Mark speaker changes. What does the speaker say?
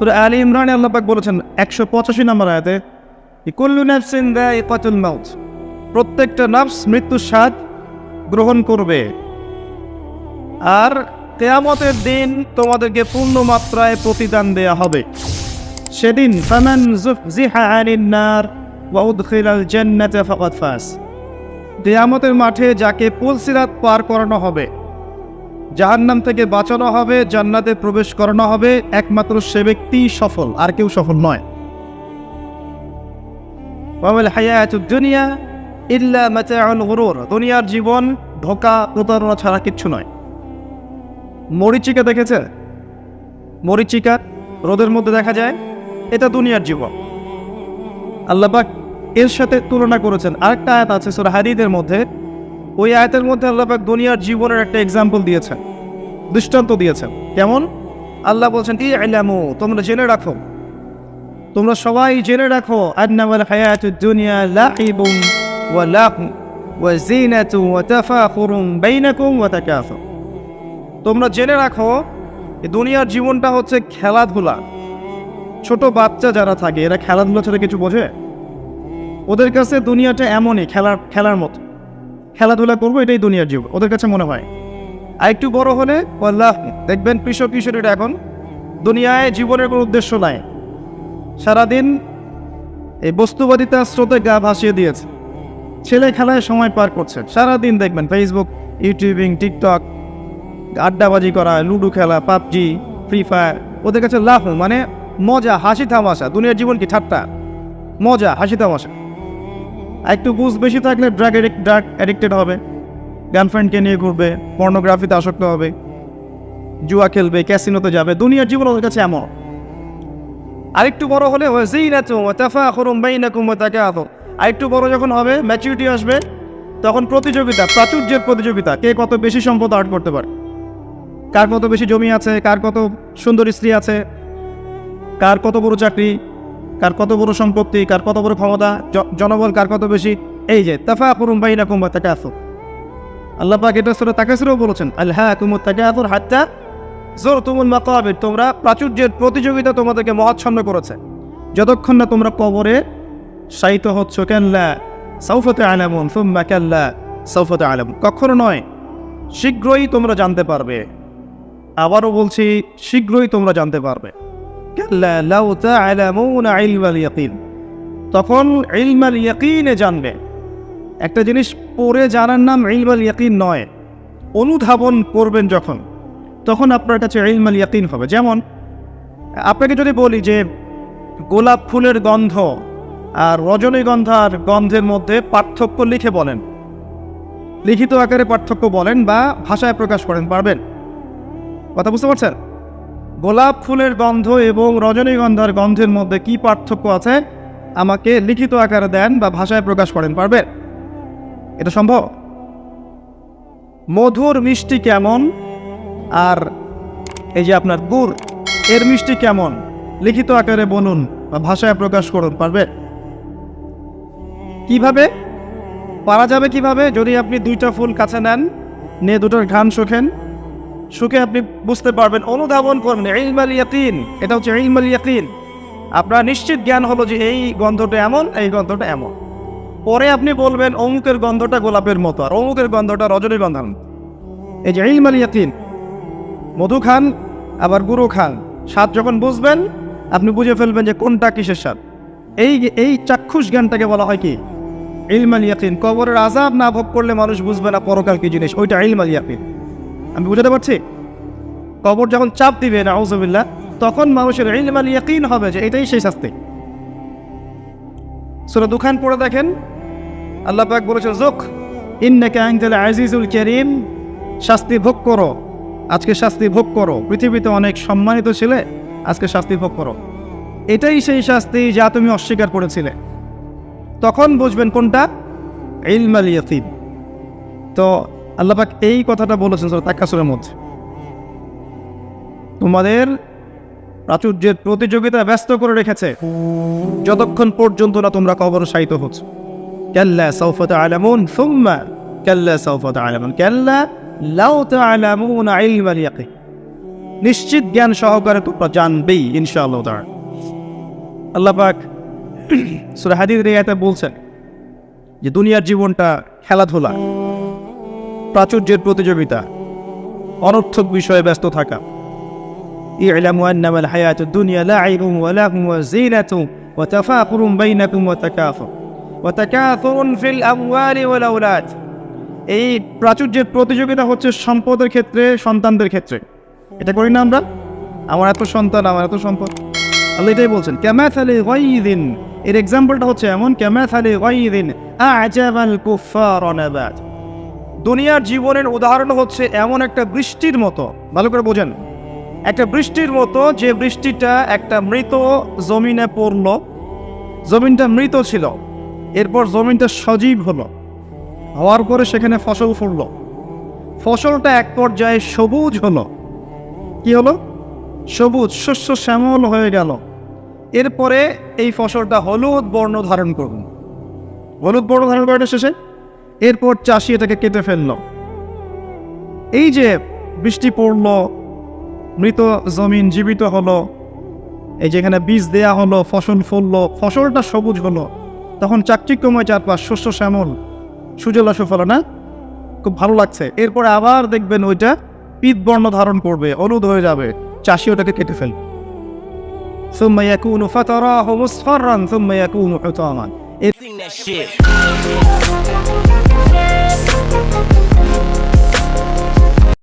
Speaker 1: সূরা আলী ইমরানে আল্লাহ পাক বলেছেন 185 নম্বর আয়াতে, কুল্লু নাফসিন যায়িকাতুল মাউত, প্রত্যেকটা নফস মৃত্যুর স্বাদ গ্রহণ করবে। আর কিয়ামতের দিন তোমাদেরকে পূর্ণ মাত্রায় প্রতিদান দেয়া হবে। সেদিন ফামান যুহজিহা আনিন নার ওয়া উদখিলাল জান্নাতা ফাকাদ ফাজ, কিয়ামতের মাঠে যাকে পুলসিরাত পার করানো হবে, জাহান্নাম থেকে বাঁচানো হবে, জান্নাতে প্রবেশ করানো হবে, একমাত্র সে ব্যক্তি সফল, আর কেউ সফল নয়। ওয়াল হায়াতুদ দুনিয়া ইল্লা মাতাউল গুরুর, দুনিয়ার জীবন ধোঁকা প্রতারণা ছাড়া কিচ্ছু নয়। মরিচিকা দেখেছে? মরিচিকা রোদের মধ্যে দেখা যায়, এটা দুনিয়ার জীবন। আল্লাহ পাক এর সাথে তুলনা করেছেন। আরেকটা আয়াত আছে সূরা হাদীদের মধ্যে, ওই আয়াতের মধ্যে আল্লাহ পাক দুনিয়ার জীবনের একটা এক্সাম্পল দিয়েছেন, দৃষ্টান্ত দিয়েছেন। কেমন? আল্লাহ বলছেন, ই'লামু, তোমরা জেনে রাখো, তোমরা সবাই জেনে রাখো, আন্নামাল হায়াতুদ দুনিয়া লাইবুন ওয়া লাহু ওয়া যিনাতুন ওয়া তাফাখুরুন বাইনাকুম ওয়া তাকাসুর, তোমরা জেনে রাখো এই দুনিয়ার জীবনটা হচ্ছে খেলাধুলা। ছোট বাচ্চা যারা থাকে এরা খেলাধুলা ছাড়া কিছু বোঝে? ওদের কাছে দুনিয়াটা এমনই, খেলার মতো, খেলাধুলা করবো, এটাই দুনিয়ার জীবন ওদের কাছে মনে হয়। আর একটু বড় হলে আল্লাহ দেখবেন কিশোরীরা এখন দুনিয়ায় জীবনের কোনো উদ্দেশ্য নাই, সারাদিন এই বস্তুবাদিতা স্রোতে গা ভাসিয়ে দিয়েছে, ছেলে খেলায় সময় পার করছে, সারাদিন দেখবেন ফেসবুক, ইউটিউবিং, টিকটক, আড্ডাবাজি করা, লুডো খেলা, পাবজি, ফ্রি ফায়ার, ওদের কাছে লাভ মানে মজা, হাসি তামাশা। দুনিয়ার জীবন কি ঠাট্টা? মজা, হাসি তামাশা। একটু বুঝ বেশি থাকলে ড্রাগ অ্যাডিক্টেড হবে, গার্লফ্রেন্ডকে নিয়ে ঘুরবে, পর্নোগ্রাফিতে আসক্ত হবে, জুয়া খেলবে, ক্যাসিনোতে যাবে। দুনিয়ার জীবন ওদের কাছে এমন। আরেকটু বড় হলে আরেকটু বড় যখন হবে, ম্যাচুরিটি আসবে, তখন প্রতিযোগিতা, প্রাচুর্যের প্রতিযোগিতা, কে কত বেশি সম্পদ আর্ট করতে পারে, কার কত বেশি জমি আছে, কার কত সুন্দর স্ত্রী আছে, কার কত বড় চাকরি, কার কত বড় সম্পত্তি, কার কত বড় ক্ষমতা, জনবল কার কত বেশি। এই যে তাফাকুরুম বাইনাকুম ওয়া তাকাসুর, আল্লাহ পাক এটা সূরা তাকাসুরেও বলেছেন, আলহাকুমুত তাকাসুর হাত্তা যুরতুমুল মাকাবির, তোমরা প্রাচুর্যের প্রতিযোগিতা তোমাদেরকে মহাচ্ছন্ন করেছে যতক্ষণ না তোমরা কবরে শায়িত হচ্ছ। কাল্লা সাউফা তা'লামুন সুম্মা কাল্লা সাউফা তা'লামুন, কখনো নয়, শীঘ্রই তোমরা জানতে পারবে। আবারও বলছি, শীঘ্রই তোমরা জানতে পারবে। কাল্লা লাউ তা'লামুনা ইলমাল ইয়াকিন, তখন ইলমাল ইয়াকিনে জানবে। একটা জিনিস পড়ে জানার নাম ইলমাল ইয়াকিন নয়, অনুধাবন করবেন যখন, তখন আপনার কাছে ইলমাল ইয়াকিন হবে। যেমন আপনাকে যদি বলি যে গোলাপ ফুলের গন্ধ আর রজনীগন্ধার গন্ধের মধ্যে পার্থক্য লিখে বলেন, লিখিত আকারে পার্থক্য বলেন বা ভাষায় প্রকাশ করেন, পারবেন? কথা বুঝতে পারছেন? গোলাপ ফুলের গন্ধ এবং রজনীগন্ধার গন্ধের মধ্যে কি পার্থক্য আছে আমাকে লিখিত আকারে দেন বা ভাষায় প্রকাশ করেন, পারবেন? এটা সম্ভব? মধুর মিষ্টি কেমন আর এই যে আপনার গুড়, এর মিষ্টি কেমন, লিখিত আকারে বলুন বা ভাষায় প্রকাশ করুন, পারবেন? কিভাবে পারা যাবে? কিভাবে? যদি আপনি দুইটা ফুল কাছে নেন, নিয়ে দুটোর ঘ্রাণ শুকেন, শুকে আপনি বুঝতে পারবেন, অনুধাবন করবেন। ইলমাল ইয়াকিন, এটা হচ্ছে ইলমাল ইয়াকিন। আপনার নিশ্চিত জ্ঞান হলো যে এই গন্ধটা এমন, এই গন্ধটা এমন। পরে আপনি বলবেন অমুকের গন্ধটা গোলাপের মতো আর অমুকের গন্ধটা রজনীগন্ধার মতো। এই যে ইলমাল ইয়াকিন, মধু খান আবার গুঁড়ো খান, স্বাদ যখন বুঝবেন আপনি বুঝে ফেলবেন যে কোনটা কিসের স্বাদ। এই চাক্ষুষ জ্ঞানটাকে বলা হয় কি? ইলমাল ইয়াকিন। কবরের আযাব না ভোগ করলে মানুষ বুঝবে না পরকাল কি জিনিস, ওইটা ইলমাল ইয়াকিন। আমি বুঝাতে পারছি? কবর যখন চাপ দিবে নাউযুবিল্লাহ, তখন মানুষের ইলমাল ইয়াকিন হবে যে এটাই সেই শাস্তি। সূরা দুখান পড়ে দেখেন, আল্লাহ পাক বলেছেন, যুক ইন্নাকা আনতাল আজিজুল কারীম, শাস্তি ভোগ করো, আজকে শাস্তি ভোগ করো। পৃথিবীতে অনেক সম্মানিত ছিলে, আজকে শাস্তি ভোগ করো। এটাই সেই শাস্তি যা তুমি অস্বীকার করেছিলে। তখন বুঝবেন কোনটা ইলমাল ইয়াকিন। তো আল্লাহ পাক এই কথাটা বলেছেন সূরা তাকাসুরের মধ্যে, তোমাদের প্রাচুর্যের প্রতিযোগিতা ব্যস্ত করে রেখেছে যতক্ষণ পর্যন্ত না তোমরা কবরে শায়িত হচ্ছ। কাল্লা সাউফা তা'লামুন সুম্মা কাল্লা সাউফা তা'লামুন কাল্লা লাউ তা'লামুনা ইলমাল ইয়াকিন। নিশ্চিত জ্ঞান সহকারে তোমরা জানবেই ইনশাআল্লাহ তাআলা। আল্লাহ পাক সূরা হাদীদের আয়াতে বলছেন যে দুনিয়ার জীবনটা খেলাধুলা, প্রাচুর্যের প্রতিযোগিতা, অনর্থক বিষয়ে ব্যস্ত থাকা। ই'লামু আন্নামাল হায়াতুদ দুনিয়া লা'ibun ওয়া লাহওয়ুন ওয়া যিনাতুন ওয়া তাফাখুরুন বাইনাকুম ওয়া তাকাথুরুন ফিল আমওয়ালি ওয়াল আওলাদ। এই প্রাচুর্যের প্রতিযোগিতা হচ্ছে সম্পদের ক্ষেত্রে, সন্তানদের ক্ষেত্রে। এটা করি না আমরা? আমার এত সন্তান, আমার এত সম্পদ। আল্লাহ এটাই বলছেন, কামাথালি গায়যিন, এর এক্সাম্পলটা হচ্ছে এমন, কামাথালি গায়যিন আ'জাবাল কুফফার নাবাত। দুনিয়ার জীবনের উদাহরণ হচ্ছে এমন একটা বৃষ্টির মতো, ভালো করে বোঝেন, একটা বৃষ্টির মতো, যে বৃষ্টিটা একটা মৃত জমিনে পড়ল, জমিনটা মৃত ছিল, এরপর জমিনটা সজীব হলো, হওয়ার পরে সেখানে ফসল ফলল, ফসলটা এক পর্যায়ে সবুজ হলো। কি হলো? সবুজ, শস্য শ্যামল হয়ে গেল। এরপরে এই ফসলটা হলুদ বর্ণ ধারণ করল। হলুদ বর্ণ ধারণ করাটা শেষে এরপর চাষি এটাকে কেটে ফেলল। এই যে বৃষ্টি পড়ল, মৃত জমিন জীবিত হলো, এই যেখানে বীজ দেয়া হলো, ফসল ফলল, ফসলটা সবুজ হলো, তখন চাকচিক্যময় চারপাশ, শস্য শ্যামল, সুজলা সুফলা, না? খুব ভালো লাগছে। এরপরে আবার দেখবেন ওইটা পীত বর্ণ ধারণ করবে, হলুদ হয়ে যাবে, চাষি ওটাকে কেটে ফেলবে। সুম্মা ইয়াকুনু ফাতারাহু মুসফাররান সুম্মা ইয়াকুনু হুতামান।
Speaker 2: Sing that shit.